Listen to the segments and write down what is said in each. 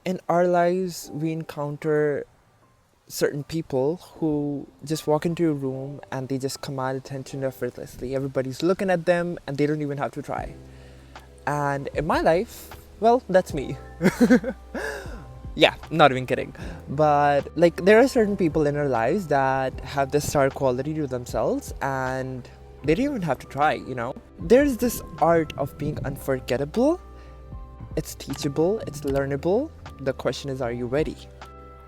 In our lives, we encounter certain people who just walk into a room and they just command attention effortlessly. Everybody's looking at them and they don't even have to try. And in my life, well, that's me. Yeah, not even kidding. But like, there are certain people in our lives that have this star quality to themselves and they don't even have to try. There's this art of being unforgettable. It's teachable, it's learnable. The question is, are you ready?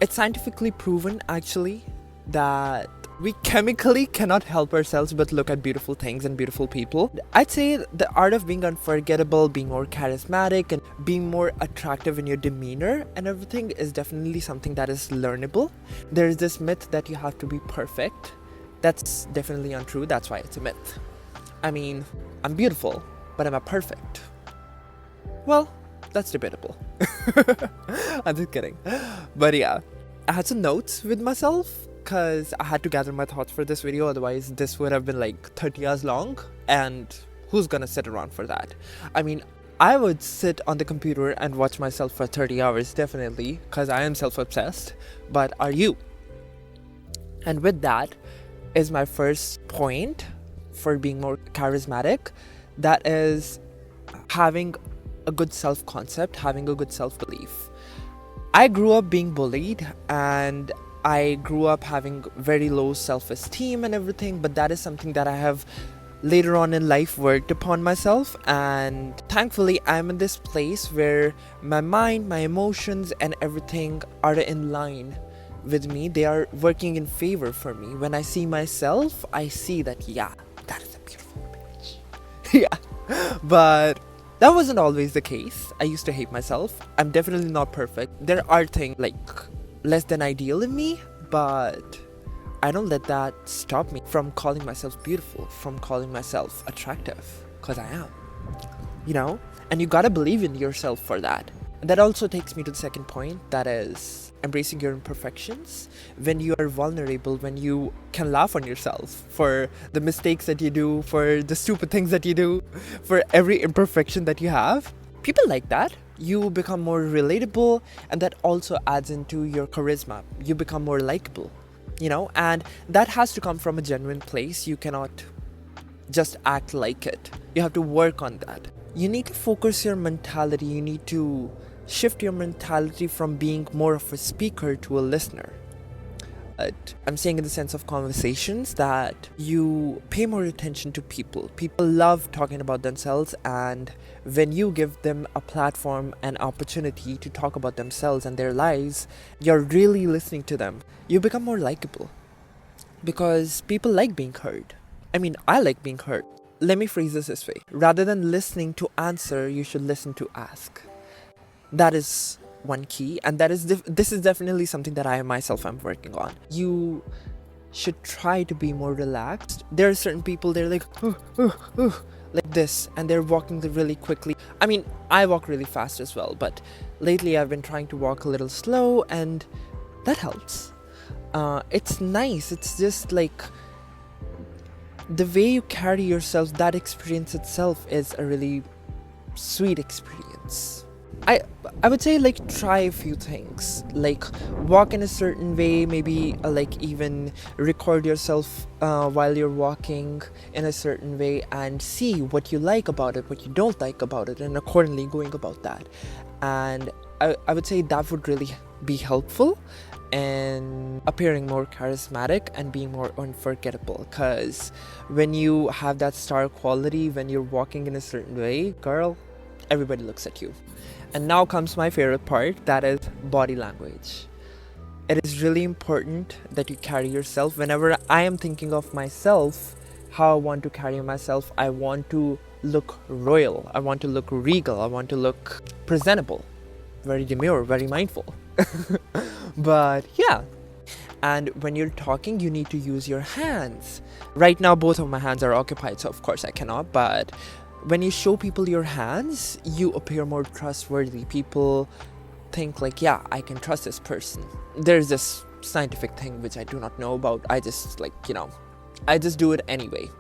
It's scientifically proven, actually, that we chemically cannot help ourselves but look at beautiful things and beautiful people. I'd say the art of being unforgettable, being more charismatic, and being more attractive in your demeanor and everything is definitely something that is learnable. There's this myth that you have to be perfect. That's definitely untrue. That's why it's a myth. I mean, I'm beautiful, but am I perfect? Well, that's debatable. I'm just kidding. But yeah, I had some notes with myself because I had to gather my thoughts for this video. Otherwise, this would have been like 30 hours long. And who's gonna sit around for that? I mean, I would sit on the computer and watch myself for 30 hours, definitely, because I am self-obsessed. But are you? And with that is my first point for being more charismatic. That is having a good self-concept, having a good self-belief. I grew up being bullied and I grew up having very low self-esteem and everything, but that is something that I have later on in life worked upon myself, and thankfully I'm in this place where my mind, my emotions and everything are in line with me. They are working in favor for me. When I see myself, I see that, yeah, that is a beautiful image. Yeah, but that wasn't always the case. I used to hate myself. I'm definitely not perfect. There are things like less than ideal in me, but I don't let that stop me from calling myself beautiful, from calling myself attractive, because I am. And you gotta believe in yourself for that. And that also takes me to the second point, that is embracing your imperfections. When you are vulnerable, when you can laugh on yourself for the mistakes that you do, for the stupid things that you do, for every imperfection that you have, people like that. You become more relatable, and that also adds into your charisma. You become more likable, and that has to come from a genuine place. You cannot just act like it. You have to work on that. You need to focus your mentality. You need to shift your mentality from being more of a speaker to a listener. I'm saying in the sense of conversations that you pay more attention to people. People love talking about themselves, and when you give them a platform, an opportunity to talk about themselves and their lives, you're really listening to them. You become more likable because people like being heard. I mean, I like being heard. Let me phrase this way. Rather than listening to answer, you should listen to ask. That is one key, and that is this is definitely something that I myself am working on. You should try to be more relaxed. There are certain people, they're like like this, and they're walking really quickly. I mean, I walk really fast as well, but lately I've been trying to walk a little slow, and that helps. It's nice. It's just like the way you carry yourself. That experience itself is a really sweet experience. I would say, like, try a few things, like walk in a certain way, maybe like even record yourself while you're walking in a certain way, and see what you like about it, what you don't like about it, and accordingly going about that. And I would say that would really be helpful in appearing more charismatic and being more unforgettable, because when you have that star quality, when you're walking in a certain way, girl, everybody looks at you. And now comes my favorite part, that is body language. It is really important that you carry yourself. Whenever I am thinking of myself, how I want to carry myself, I want to look royal, I want to look regal, I want to look presentable, very demure, very mindful. But yeah, and when you're talking, you need to use your hands. Right now, both of my hands are occupied, so of course I cannot, but when you show people your hands, you appear more trustworthy. People think like, yeah, I can trust this person. There's this scientific thing which I do not know about. I just I just do it anyway.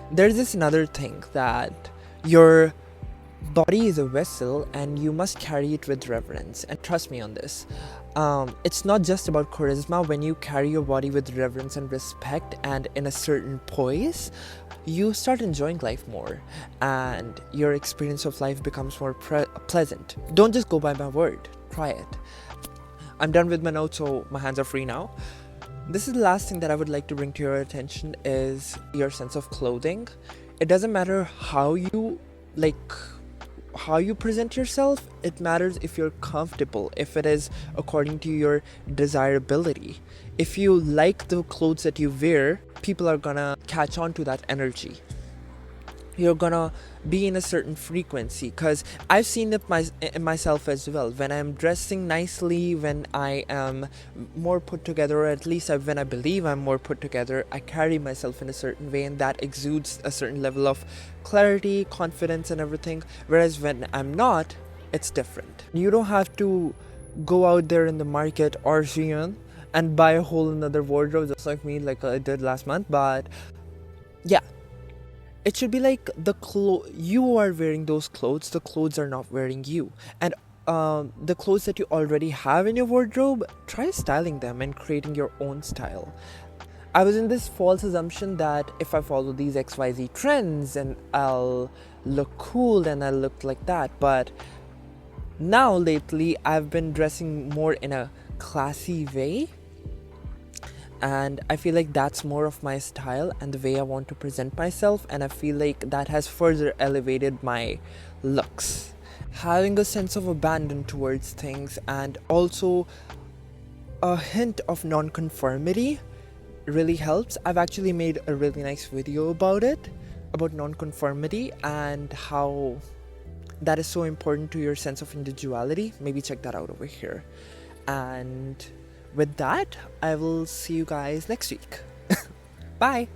There's this another thing, that your Body is a vessel and you must carry it with reverence, and trust me on this. It's not just about charisma. When you carry your body with reverence and respect and in a certain poise, you start enjoying life more and your experience of life becomes more pleasant. Don't just go by my word, try it. I'm done with my notes, so my hands are free now. This is the last thing that I would like to bring to your attention is your sense of clothing. It doesn't matter like how you present yourself. It matters if you're comfortable, if it is according to your desirability. If you like the clothes that you wear, people are gonna catch on to that energy. You're gonna be in a certain frequency, because I've seen it in myself as well. When I'm dressing nicely, when I am more put together, or at least when I believe I'm more put together, I carry myself in a certain way, and that exudes a certain level of clarity, confidence, and everything. Whereas when I'm not, it's different. You don't have to go out there in the market or Shein and buy a whole another wardrobe just like me, like I did last month. But yeah, it should be like you are wearing those clothes, the clothes are not wearing you. And the clothes that you already have in your wardrobe, try styling them and creating your own style. I was in this false assumption that if I follow these XYZ trends and I'll look cool and I'll look like that. But now lately I've been dressing more in a classy way, and I feel like that's more of my style and the way I want to present myself, and I feel like that has further elevated my looks. Having a sense of abandon towards things and also a hint of non-conformity really helps. I've actually made a really nice video about it, about non-conformity and how that is so important to your sense of individuality. Maybe check that out over here. And with that, I will see you guys next week. Bye.